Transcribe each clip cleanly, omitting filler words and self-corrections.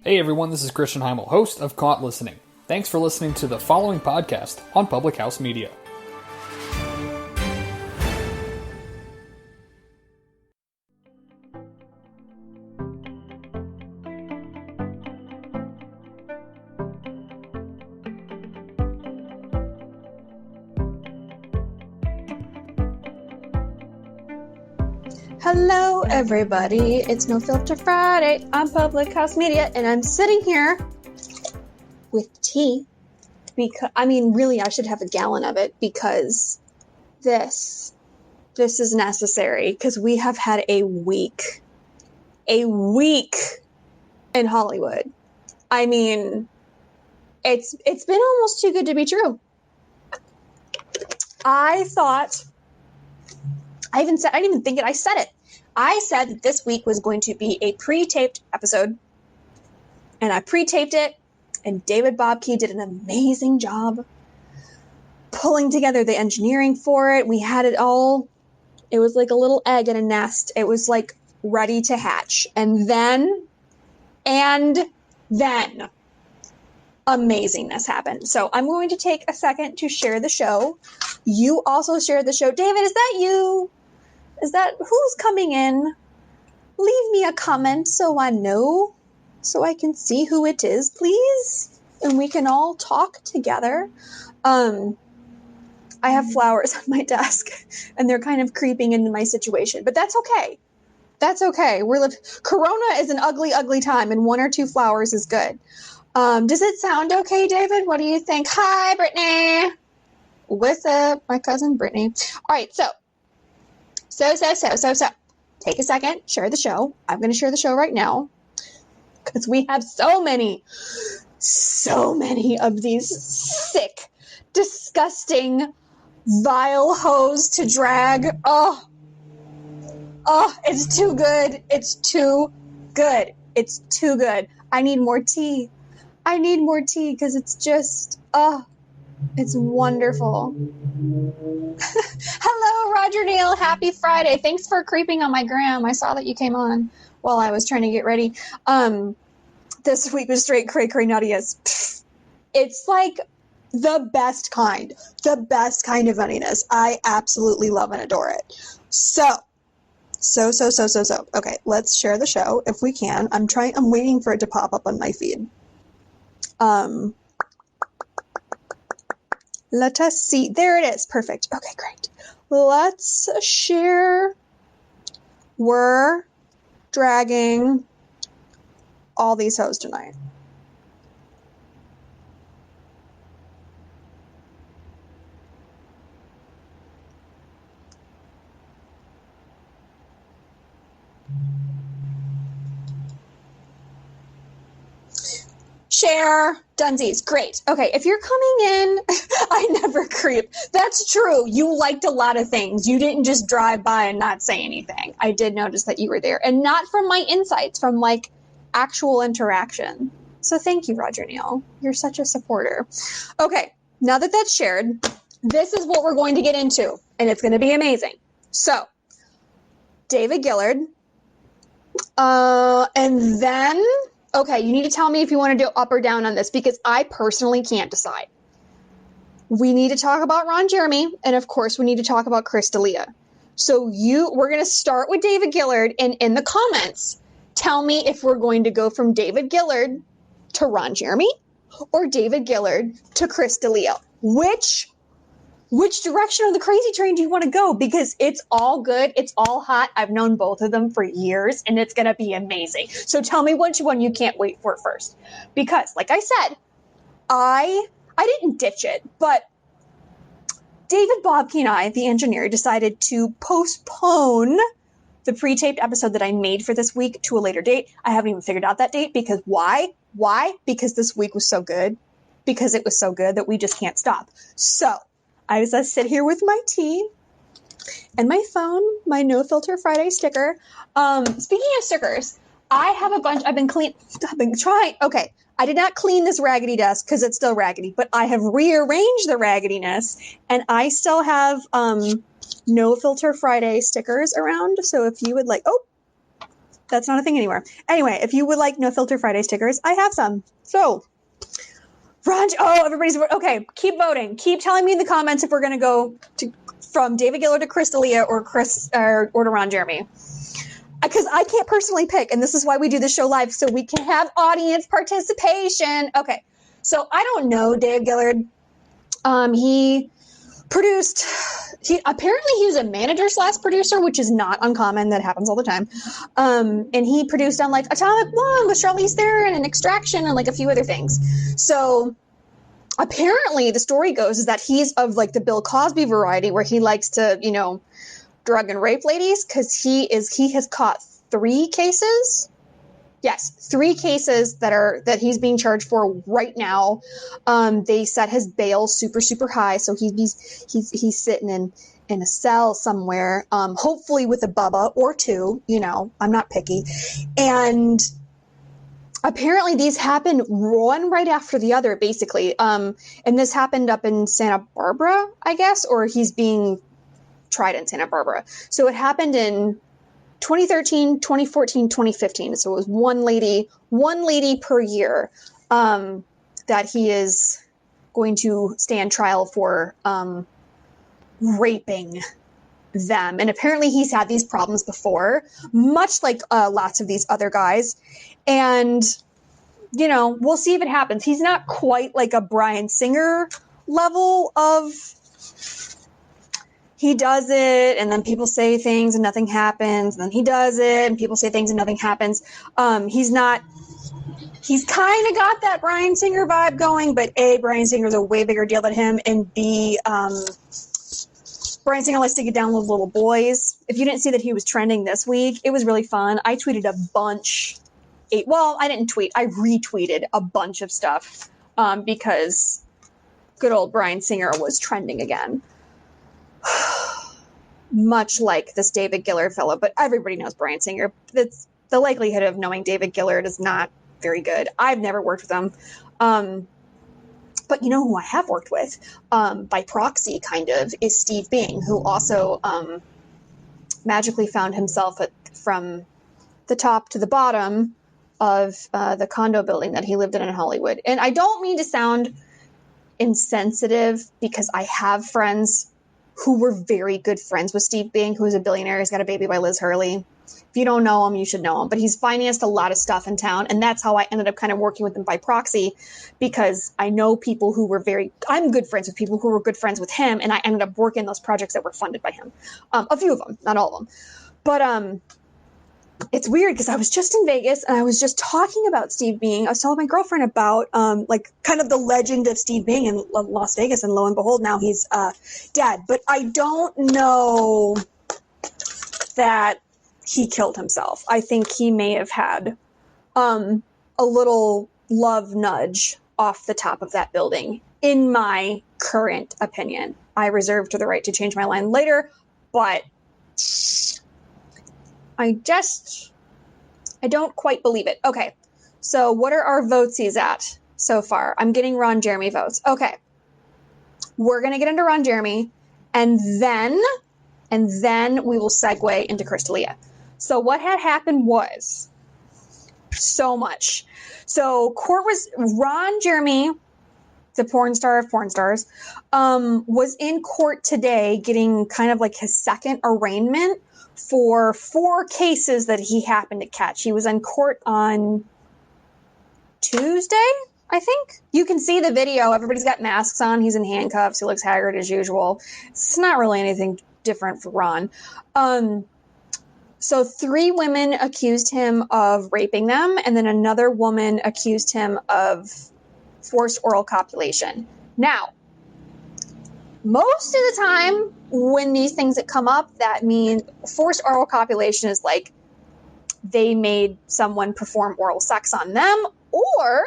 Hey everyone, this is Christian Heimel, host of Caught Listening. Thanks for listening to the following podcast on Public House Media. Hello everybody, it's No Filter Friday on Public House Media, and I'm sitting here with tea, because, really I should have a gallon of it, because this is necessary, because we have had a week in Hollywood. It's been almost too good to be true. I said it. I said that this week was going to be a pre-taped episode, and I pre-taped it, and David Bobke did an amazing job pulling together the engineering for it. We had it all. It was like a little egg in a nest. It was like ready to hatch. And then amazingness happened. So I'm going to take a second to share the show. You also shared the show. David, is that you? Is that who's coming in? Leave me a comment so I know, so I can see who it is, please, and we can all talk together. I have flowers on my desk, and they're kind of creeping into my situation, but that's okay. That's okay. Corona is an ugly, ugly time, and 1 or 2 flowers is good. Does it sound okay, David? What do you think? Hi, Brittany. What's up, my cousin Brittany? All right, so. Take a second, share the show. I'm going to share the show right now, because we have so many of these sick, disgusting, vile hoes to drag. Oh, it's too good. It's too good. It's too good. I need more tea. Because it's just, it's wonderful. Hello, Roger Neal. Happy Friday. Thanks for creeping on my gram. I saw that you came on while I was trying to get ready. This week was straight cray nuttiness. It's like the best kind of nuttiness. I absolutely love and adore it. So. Okay, let's share the show if we can. I'm waiting for it to pop up on my feed. Let us see. There it is. Perfect. Okay, great. Let's share. We're dragging all these hoes tonight. Share. Dunsies. Great. Okay, if you're coming in, I never creep. That's true. You liked a lot of things. You didn't just drive by and not say anything. I did notice that you were there. And not from my insights, from actual interaction. So thank you, Roger Neal. You're such a supporter. Okay, now that that's shared, this is what we're going to get into. And it's going to be amazing. So, David Guillod. And then... Okay, you need to tell me if you want to do up or down on this, because I personally can't decide. We need to talk about Ron Jeremy, and of course we need to talk about Chris D'Elia. So we're going to start with David Guillod, and in the comments, tell me if we're going to go from David Guillod to Ron Jeremy, or David Guillod to Chris D'Elia. Which direction of the crazy train do you want to go? Because it's all good. It's all hot. I've known both of them for years, and it's going to be amazing. So tell me which one you can't wait for first. Because, like I said, I didn't ditch it, but David Bobke and I, the engineer, decided to postpone the pre-taped episode that I made for this week to a later date. I haven't even figured out that date, because why? Because this week was so good. Because it was so good that we just can't stop. So I just sit here with my tea and my phone, my No Filter Friday sticker. Speaking of stickers, I have a bunch. I've been trying. Okay, I did not clean this raggedy desk because it's still raggedy, but I have rearranged the raggediness, and I still have No Filter Friday stickers around. So if you would like, that's not a thing anymore. Anyway, if you would like No Filter Friday stickers, I have some. So, everybody's okay. Keep voting. Keep telling me in the comments if we're going to go from David Guillod to Chris D'Elia or to Ron Jeremy. Because I can't personally pick, and this is why we do the show live, so we can have audience participation. Okay, so I don't know Dave Guillod. He apparently he was a manager / producer, which is not uncommon. That happens all the time. And he produced on like Atomic Blonde with Charlize Theron and Extraction and like a few other things. So apparently the story goes is that he's of like the Bill Cosby variety where he likes to, drug and rape ladies because he has caught 3 cases. Yes, 3 cases that he's being charged for right now. They set his bail super, super high, so he's sitting in a cell somewhere, hopefully with a bubba or 2. I'm not picky. And apparently these happened one right after the other, basically. And this happened up in Santa Barbara, I guess, or he's being tried in Santa Barbara. So it happened in 2013, 2014, 2015. So it was one lady per year that he is going to stand trial for raping them. And apparently he's had these problems before, much like lots of these other guys. And, we'll see if it happens. He's not quite like a Bryan Singer level of he does it and then people say things and nothing happens. And then he does it and people say things and nothing happens. He's kind of got that Bryan Singer vibe going, but A, Bryan Singer's a way bigger deal than him, and B, Bryan Singer likes to get down with little boys. If you didn't see that he was trending this week, it was really fun. I tweeted a bunch. I didn't tweet. I retweeted a bunch of stuff because good old Bryan Singer was trending again. Much like this David Guillod fellow, but everybody knows Bryan Singer. It's the likelihood of knowing David Guillod is not very good. I've never worked with him. But you know who I have worked with, by proxy, kind of, is Steve Bing, who also magically found himself from the top to the bottom of the condo building that he lived in Hollywood. And I don't mean to sound insensitive because I have friends who were very good friends with Steve Bing, who's a billionaire. He's got a baby by Liz Hurley. If you don't know him, you should know him. But he's financed a lot of stuff in town, and that's how I ended up kind of working with him by proxy, because I know people who were I'm good friends with people who were good friends with him, and I ended up working those projects that were funded by him. A few of them, not all of them. But it's weird because I was just in Vegas and I was just talking about Steve Bing. I was telling my girlfriend about like kind of the legend of Steve Bing in Las Vegas, and lo and behold, now he's dead. But I don't know that he killed himself. I think he may have had a little love nudge off the top of that building, in my current opinion. I reserve the right to change my mind later, but I don't quite believe it. Okay, so what are our votesies at so far? I'm getting Ron Jeremy votes. Okay, we're going to get into Ron Jeremy, and then we will segue into Chris D'Elia. So what had happened was so much. So Ron Jeremy, the porn star of porn stars, was in court today getting kind of like his second arraignment for 4 cases that he happened to catch. He was in court on Tuesday, I think. You can see the video. Everybody's got masks on. He's in handcuffs. He looks haggard as usual. It's not really anything different for Ron. So 3 women accused him of raping them, and then another woman accused him of forced oral copulation. Now, most of the time when these things that come up, that mean forced oral copulation is like they made someone perform oral sex on them, or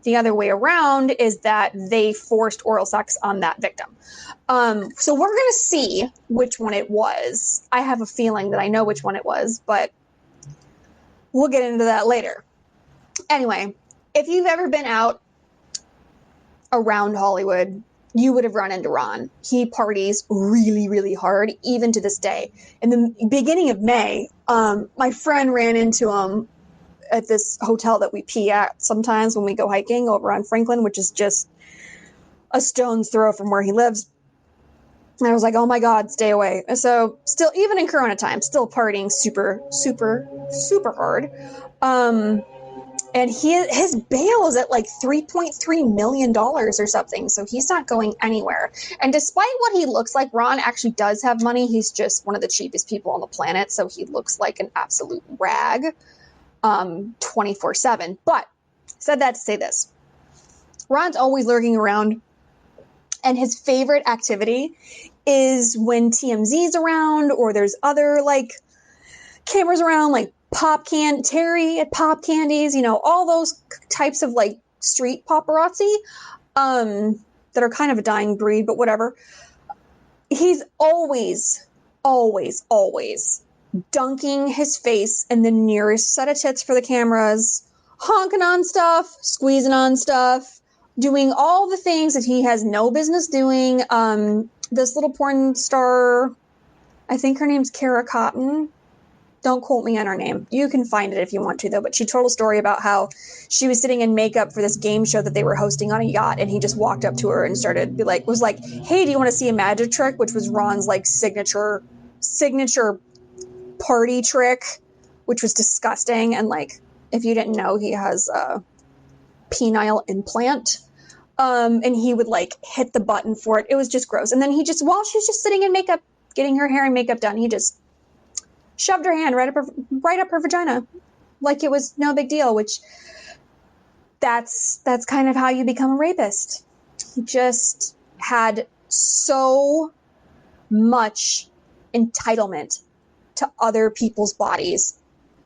the other way around is that they forced oral sex on that victim. So we're going to see which one it was. I have a feeling that I know which one it was, but we'll get into that later. Anyway, if you've ever been out around Hollywood, you would have run into Ron. He parties really, really hard, even to this day. In the beginning of May, my friend ran into him at this hotel that we pee at sometimes when we go hiking over on Franklin, which is just a stone's throw from where he lives. And I was like, oh my God, stay away. So still, even in Corona time, still partying super, super, super hard. And his bail is at like $3.3 million or something. So he's not going anywhere. And despite what he looks like, Ron actually does have money. He's just one of the cheapest people on the planet. So he looks like an absolute rag 24/7. But said that to say this. Ron's always lurking around. And his favorite activity is when TMZ's around or there's other like cameras around, like Terry at Pop Candies, all those types of like street paparazzi that are kind of a dying breed, but whatever. He's always, always, always dunking his face in the nearest set of tits for the cameras, honking on stuff, squeezing on stuff, doing all the things that he has no business doing. This little porn star, I think her name's Kara Cotton. Don't quote me on her name. You can find it if you want to, though. But she told a story about how she was sitting in makeup for this game show that they were hosting on a yacht, and he just walked up to her and was like, "Hey, do you want to see a magic trick?" Which was Ron's like signature party trick, which was disgusting. And like, if you didn't know, he has a penile implant. And he would like hit the button for it. It was just gross. And then while she was just sitting in makeup, getting her hair and makeup done, he just shoved her hand right up her vagina, like it was no big deal. Which that's kind of how you become a rapist. He just had so much entitlement to other people's bodies.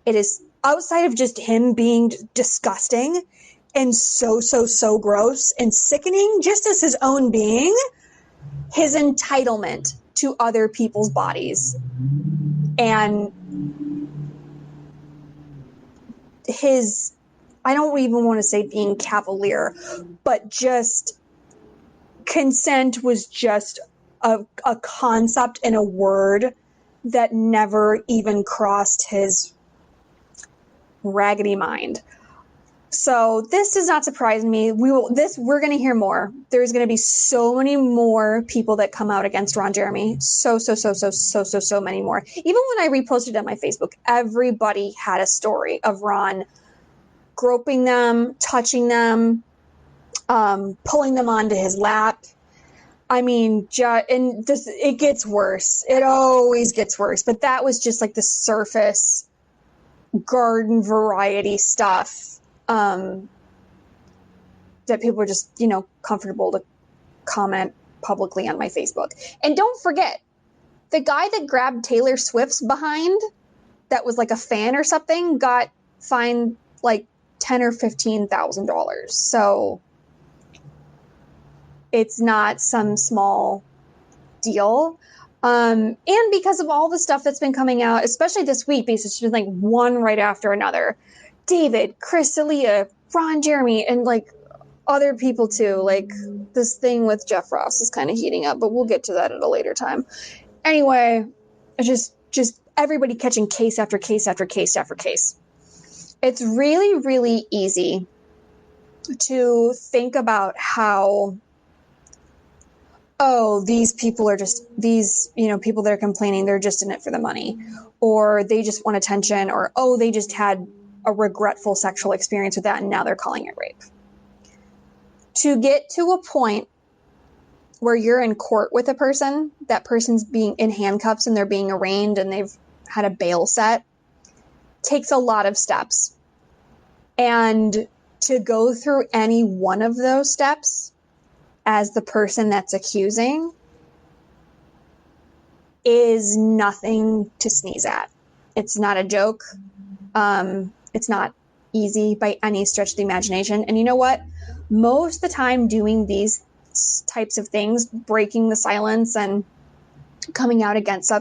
It is outside of just him being disgusting and so gross and sickening, just as his own being, his entitlement to other people's bodies. And I don't even want to say being cavalier, but just consent was just a concept and a word that never even crossed his raggedy mind. So this does not surprise me. We're going to hear more. There's going to be so many more people that come out against Ron Jeremy. So many more. Even when I reposted on my Facebook, everybody had a story of Ron groping them, touching them, pulling them onto his lap. I mean, it gets worse. It always gets worse. But that was just like the surface garden variety stuff. That people are just, comfortable to comment publicly on my Facebook. And don't forget, the guy that grabbed Taylor Swift's behind, that was like a fan or something, got fined like $10,000 or $15,000. So it's not some small deal. And because of all the stuff that's been coming out, especially this week, because it's been like one right after another. David, Chris D'Elia, Ron Jeremy, and like other people too. Like this thing with Jeff Ross is kind of heating up, but we'll get to that at a later time. Anyway, just everybody catching case after case after case after case. It's really, really easy to think about how, these people are just people that are complaining, they're just in it for the money, or they just want attention, or they just had a regretful sexual experience with that and now they're calling it rape. To get to a point where you're in court with a person, that person's being in handcuffs and they're being arraigned and they've had a bail set, takes a lot of steps. And to go through any one of those steps as the person that's accusing is nothing to sneeze at. It's not a joke. It's not easy by any stretch of the imagination. And you know what? Most of the time doing these types of things, breaking the silence and coming out against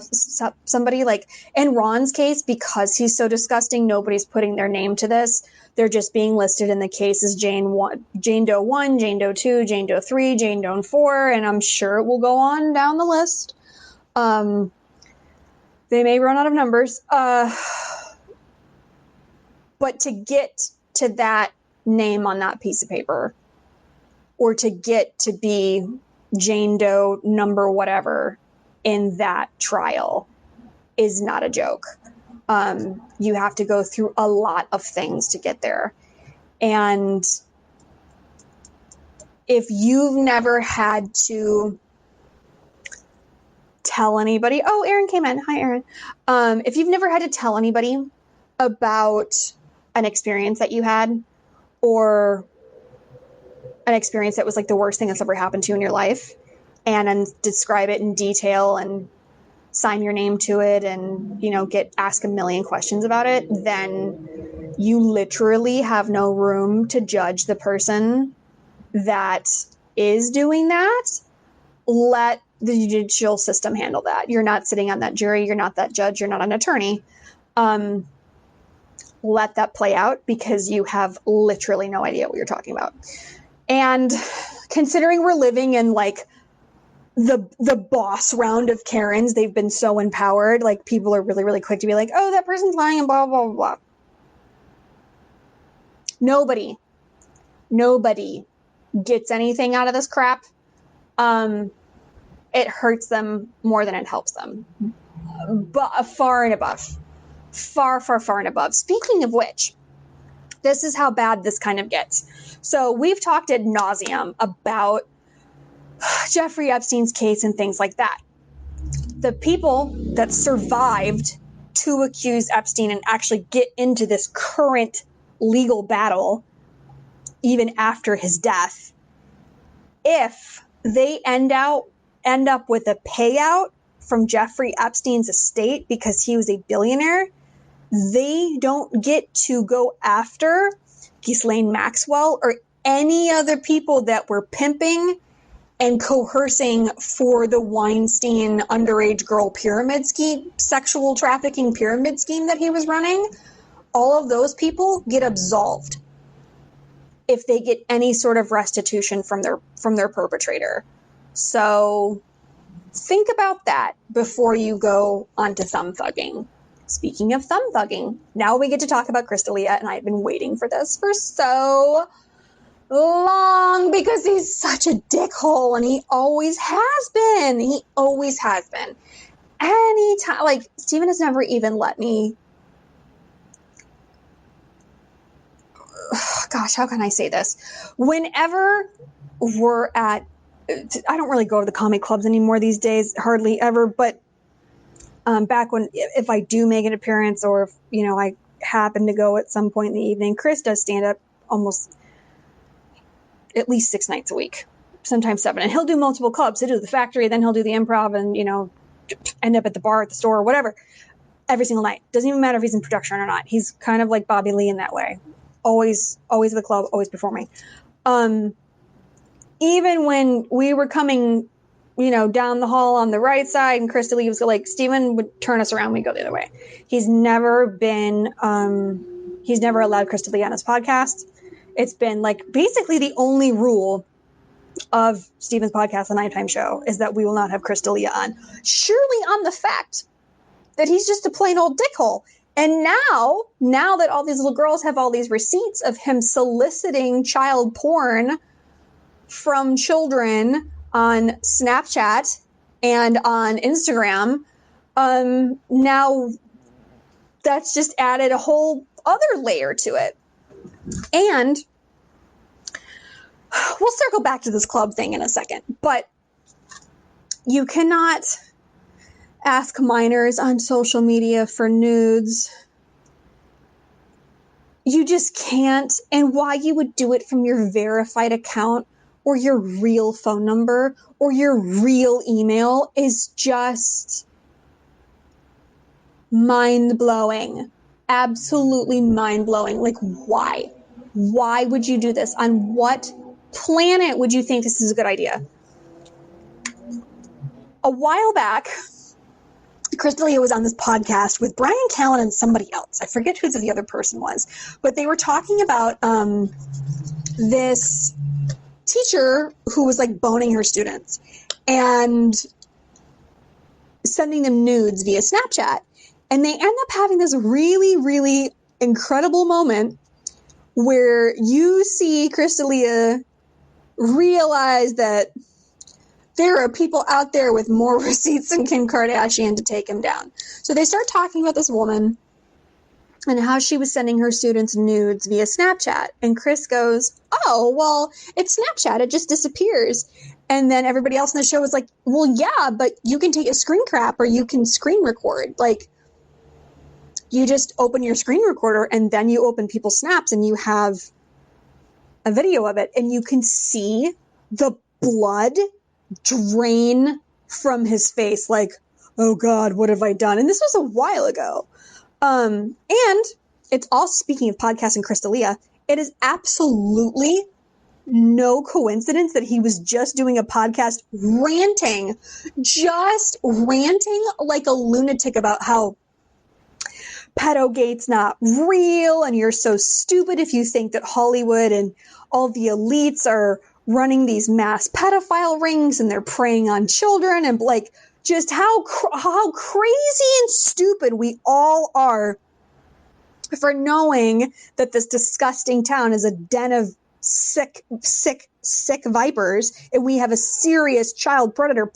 somebody. Like in Ron's case, because he's so disgusting, nobody's putting their name to this. They're just being listed in the case as Jane Doe 1, Jane Doe 2, Jane Doe 3, Jane Doe 4, and I'm sure it will go on down the list. They may run out of numbers. But to get to that name on that piece of paper, or to get to be Jane Doe number whatever in that trial, is not a joke. You have to go through a lot of things to get there. And if you've never had to tell anybody, oh, Erin came in. Hi, Erin. If you've never had to tell anybody about an experience that you had, or an experience that was like the worst thing that's ever happened to you in your life, and describe it in detail and sign your name to it and, you know, ask a million questions about it, then you literally have no room to judge the person that is doing that. Let the judicial system handle that. You're not sitting on that jury. You're not that judge. You're not an attorney. Let that play out, because you have literally no idea what you're talking about. And considering we're living in like the boss round of Karens, they've been so empowered. Like, people are really, really quick to be like, oh, that person's lying and blah, blah, blah, blah. Nobody gets anything out of this crap. It hurts them more than it helps them. But far and above. Far, far, far and above. Speaking of which, this is how bad this kind of gets. So we've talked ad nauseum about Jeffrey Epstein's case and things like that. The people that survived to accuse Epstein and actually get into this current legal battle, even after his death, if they end up with a payout from Jeffrey Epstein's estate because he was a billionaire, they don't get to go after Ghislaine Maxwell or any other people that were pimping and coercing for the Weinstein underage girl pyramid scheme, sexual trafficking pyramid scheme that he was running. All of those people get absolved if they get any sort of restitution from their perpetrator. So think about that before you go onto thumb thugging. Speaking of thumb thugging, now we get to talk about Crystalia, and I've been waiting for this for so long because he's such a dickhole, and he always has been. He always has been. Anytime, like, Steven has never even let me, gosh, how can I say this? Whenever we're at, I don't really go to the comic clubs anymore these days, hardly ever, but back when, if I do make an appearance, or if, you know, I happen to go at some point in the evening, Chris does stand up almost at least 6 nights a week, sometimes 7, and he'll do multiple clubs. He'll do the Factory, then he'll do the Improv, and, you know, end up at the bar, at the store, or whatever, every single night. Doesn't even matter if he's in production or not. He's kind of like Bobby Lee in that way. Always at the club, always performing. Even when we were coming, you know, down the hall on the right side, and Crystalia was like, Steven would turn us around, we go the other way. He's never allowed Crystalia on his podcast. It's been like basically the only rule of Steven's podcast, The Nighttime Show, is that we will not have Crystalia on. Surely on the fact that he's just a plain old dickhole. And now that all these little girls have all these receipts of him soliciting child porn from children on Snapchat and on Instagram, now that's just added a whole other layer to it. And we'll circle back to this club thing in a second, but you cannot ask minors on social media for nudes. You just can't. And why you would do it from your verified account or your real phone number or your real email is just mind-blowing. Absolutely mind-blowing. Like, why? Why would you do this? On what planet would you think this is a good idea? A while back, Crystalia was on this podcast with Brian Callen and somebody else. I forget who the other person was, but they were talking about this teacher who was like boning her students and sending them nudes via Snapchat. And they end up having this really, really incredible moment where you see Crystalia realize that there are people out there with more receipts than Kim Kardashian to take him down. So they start talking about this woman and how she was sending her students nudes via Snapchat. And Chris goes, oh, well, it's Snapchat. It just disappears. And then everybody else in the show was like, well, yeah, but you can take a screen cap or you can screen record. Like, you just open your screen recorder and then you open people's snaps and you have a video of it. And you can see the blood drain from his face. Like, oh God, what have I done? And this was a while ago. And it's all, speaking of podcasting Crystalia, it is absolutely no coincidence that he was just doing a podcast ranting like a lunatic about how pedogate's not real and you're so stupid if you think that Hollywood and all the elites are running these mass pedophile rings and they're preying on children, and like just how crazy and stupid we all are for knowing that this disgusting town is a den of sick vipers, and we have a serious child predator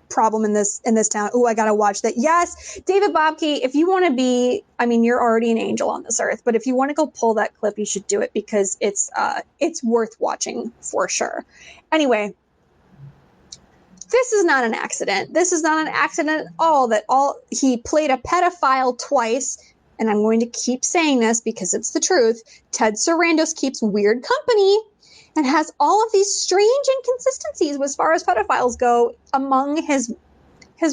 problem in this town. Oh, I gotta watch that. Yes, David Bobke, if you want to be, I mean, you're already an angel on this earth, but if you want to go pull that clip, you should do it because it's worth watching for sure. Anyway, this is not an accident. This is not an accident at all he played a pedophile twice. And I'm going to keep saying this because it's the truth. Ted Sarandos keeps weird company and has all of these strange inconsistencies as far as pedophiles go among his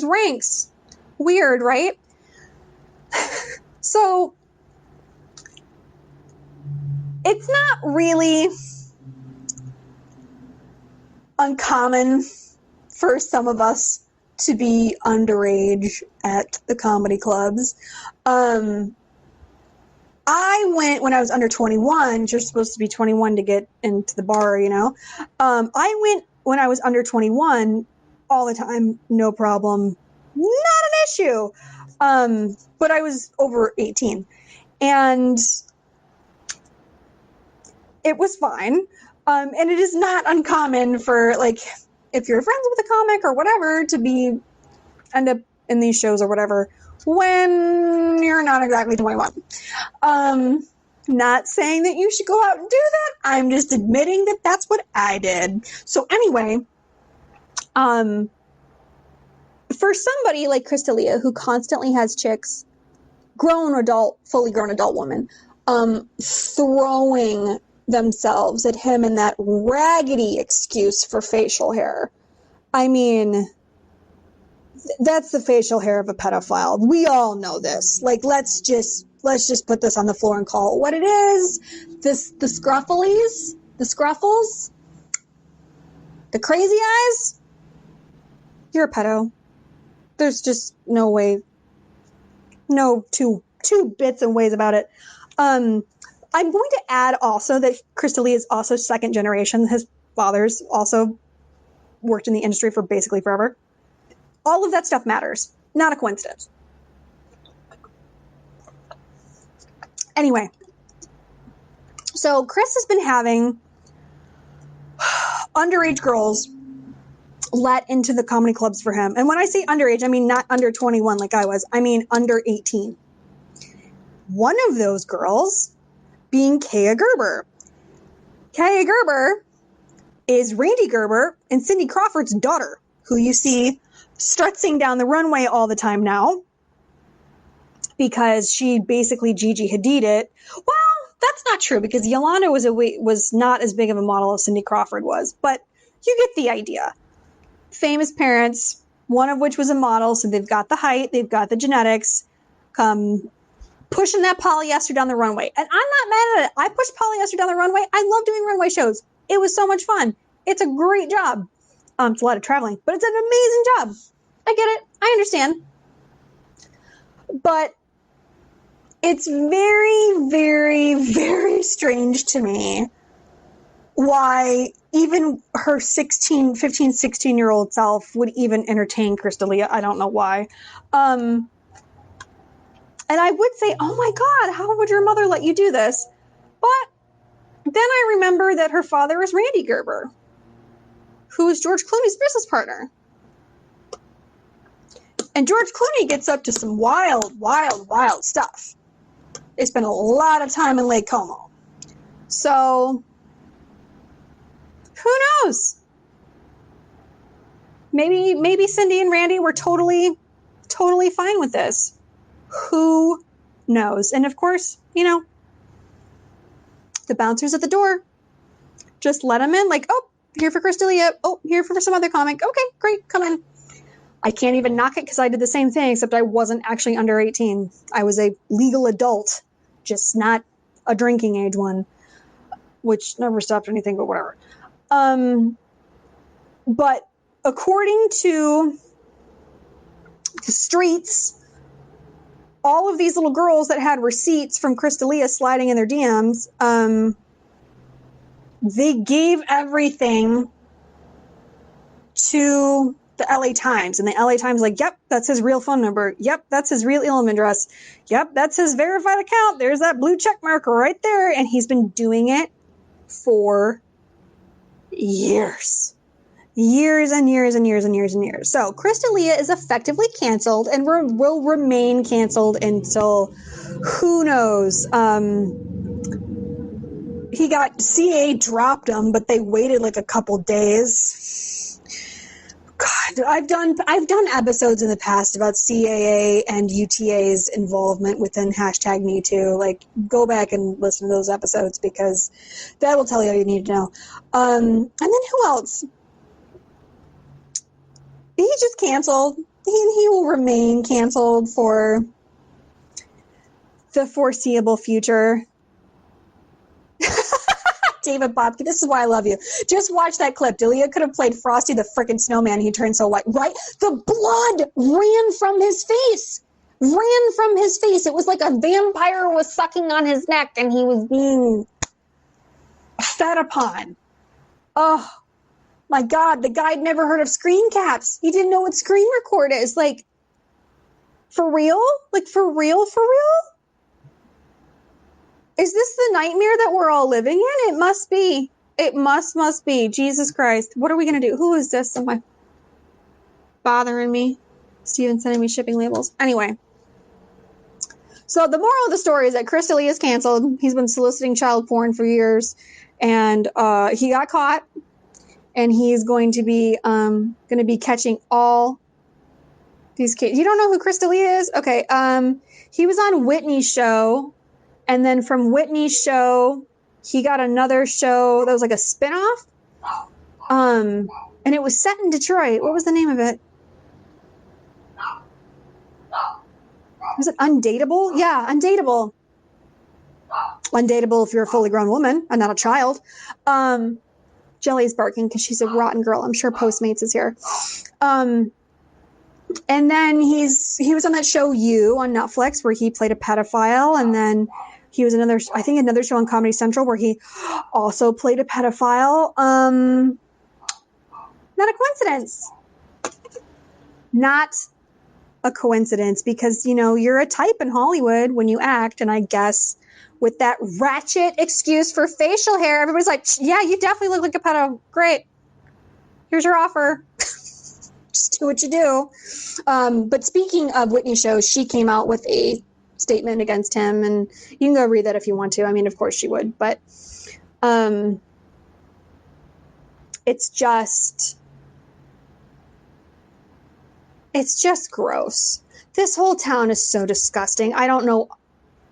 ranks. Weird, right? So it's not really uncommon for some of us to be underage at the comedy clubs. I went when I was under 21. You're supposed to be 21 to get into the bar, you know. I went when I was under 21 all the time, no problem, not an issue. But I was over 18, and it was fine. And it is not uncommon for, like, if you're friends with a comic or whatever, to end up in these shows or whatever when you're not exactly 21. Not saying that you should go out and do that. I'm just admitting that that's what I did. So anyway, for somebody like Crystalia, who constantly has chicks, fully grown adult women, throwing themselves at him in that raggedy excuse for facial hair. I mean, that's the facial hair of a pedophile. We all know this. Like, let's just put this on the floor and call it what it is. The scruffles, the crazy eyes. You're a pedo. There's just no way, no two bits and ways about it. I'm going to add also that Crystalia is also second generation. His father's also worked in the industry for basically forever. All of that stuff matters. Not a coincidence. Anyway, so Chris has been having underage girls let into the comedy clubs for him. And when I say underage, I mean not under 21 like I was. I mean under 18. One of those girls being Kaya Gerber. Kaya Gerber is Randy Gerber and Cindy Crawford's daughter, who you see strutzing down the runway all the time now because she basically Gigi Hadid it. Well, that's not true because Yolanda was not as big of a model as Cindy Crawford was, but you get the idea. Famous parents, one of which was a model, so they've got the height, they've got the genetics, pushing that polyester down the runway. And I'm not mad at it. I pushed polyester down the runway. I love doing runway shows. It was so much fun. It's a great job. It's a lot of traveling, but it's an amazing job. I get it. I understand. But it's very, very, very strange to me why even her 15, 16-year-old self would even entertain Crystalia. I don't know why. And I would say, oh my God, how would your mother let you do this? But then I remember that her father is Randy Gerber, who is George Clooney's business partner. And George Clooney gets up to some wild, wild, wild stuff. They spent a lot of time in Lake Como. So, who knows? Maybe Cindy and Randy were totally fine with this. Who knows? And of course, the bouncers at the door just let them in. Like, oh, here for Crystalia. Oh, here for some other comic. Okay, great, come in. I can't even knock it because I did the same thing, except I wasn't actually under 18. I was a legal adult, just not a drinking age one, which never stopped anything, but whatever. But according to the streets, all of these little girls that had receipts from Crystalia sliding in their DMs, they gave everything to the LA Times, and the LA Times like, yep, that's his real phone number. Yep, that's his real email address. Yep, that's his verified account. There's that blue check marker right there. And he's been doing it for years. Years and years and years and years and years. So Crystalia is effectively canceled and will remain canceled until who knows. He got CA dropped him, but they waited like a couple days. God, I've done episodes in the past about CAA and UTA's involvement within #MeToo. Like, go back and listen to those episodes because that will tell you all you need to know. And then who else? He's just canceled. He will remain canceled for the foreseeable future. David Bobke, this is why I love you. Just watch that clip. Delia could have played Frosty the frickin' Snowman. He turned so white. Right? The blood ran from his face. Ran from his face. It was like a vampire was sucking on his neck and he was being fed upon. Oh, my God. The guy had never heard of screen caps. He didn't know what screen record is. Like, for real? Like, for real? For real? Is this the nightmare that we're all living in? It must be. It must be. Jesus Christ. What are we going to do? Who is this? Am I bothering me? Steven sending me shipping labels. Anyway. So the moral of the story is that Crystalia is canceled. He's been soliciting child porn for years. And he got caught. And he's going to be catching all these kids. You don't know who Crystalia is? Okay. He was on Whitney's show. And then from Whitney's show, he got another show that was like a spinoff. And it was set in Detroit. What was the name of it? Was it Undateable? Yeah, Undateable. Undateable if you're a fully grown woman and not a child. Jelly's barking because she's a rotten girl. I'm sure Postmates is here. And then he was on that show You on Netflix where he played a pedophile, and then he was another show on Comedy Central where he also played a pedophile. Not a coincidence. Not a coincidence because, you're a type in Hollywood when you act, and I guess with that ratchet excuse for facial hair, everybody's like, yeah, you definitely look like a pedo. Great. Here's your offer. Just do what you do. But speaking of Whitney's show, she came out with a statement against him, and you can go read that if you want to. I mean, of course she would, but it's just gross. This whole town is so disgusting. I don't know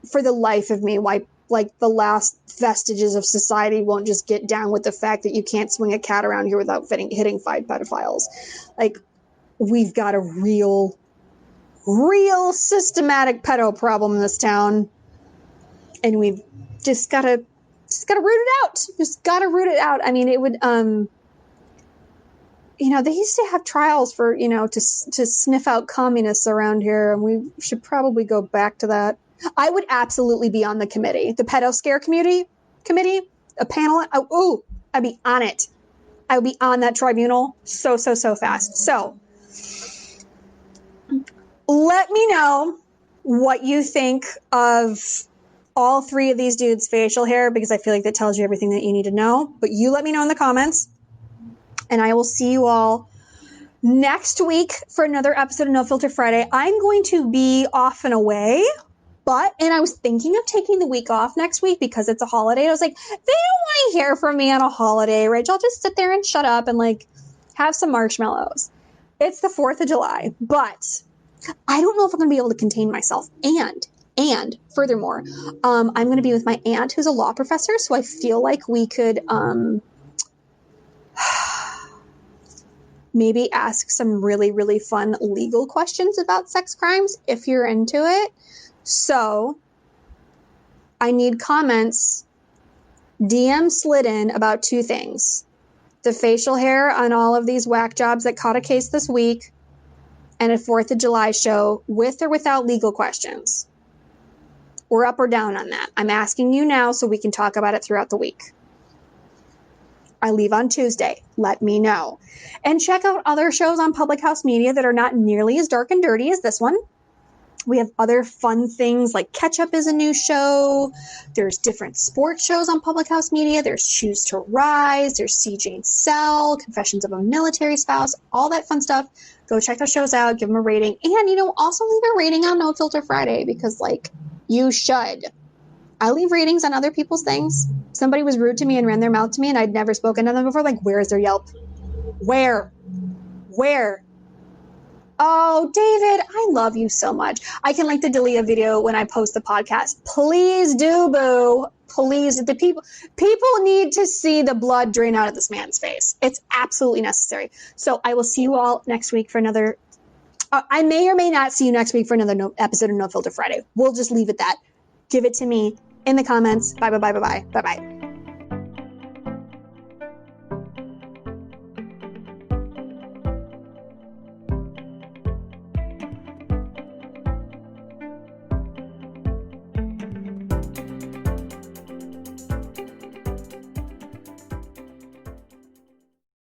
for the life of me why, like, the last vestiges of society won't just get down with the fact that you can't swing a cat around here without hitting 5 pedophiles. Like, we've got a real systematic pedo problem in this town, and we've just gotta root it out. Just gotta root it out. I mean, it would, they used to have trials for, to sniff out communists around here, and we should probably go back to that. I would absolutely be on the committee, the pedo scare committee, a panel. Oh, I'd be on it. I would be on that tribunal so fast. So let me know what you think of all three of these dudes' facial hair, because I feel like that tells you everything that you need to know. But you let me know in the comments, and I will see you all next week for another episode of No Filter Friday. I'm going to be off and away, and I was thinking of taking the week off next week because it's a holiday. I was like, they don't want to hear from me on a holiday, Rich. I'll just sit there and shut up and have some marshmallows. It's the 4th of July, but I don't know if I'm going to be able to contain myself. And furthermore, I'm going to be with my aunt who's a law professor, so I feel like we could maybe ask some really, really fun legal questions about sex crimes if you're into it. So I need comments. DM slid in about 2 things. The facial hair on all of these whack jobs that caught a case this week, and a 4th of July show with or without legal questions. We're up or down on that. I'm asking you now so we can talk about it throughout the week. I leave on Tuesday. Let me know. And check out other shows on Public House Media that are not nearly as dark and dirty as this one. We have other fun things like Catch Up is a new show. There's different sports shows on Public House Media. There's Choose to Rise. There's C. Jane Cell, Confessions of a Military Spouse, all that fun stuff. Go check those shows out. Give them a rating. And, also leave a rating on No Filter Friday because, you should. I leave ratings on other people's things. Somebody was rude to me and ran their mouth to me and I'd never spoken to them before. Where is their Yelp? Where? Oh, David, I love you so much. I can link the delete a video when I post the podcast. Please do, boo. Please. The people need to see the blood drain out of this man's face. It's absolutely necessary. So I will see you all next week for another. I may or may not see you next week for another episode of No Filter Friday. We'll just leave it that. Give it to me in the comments. Bye.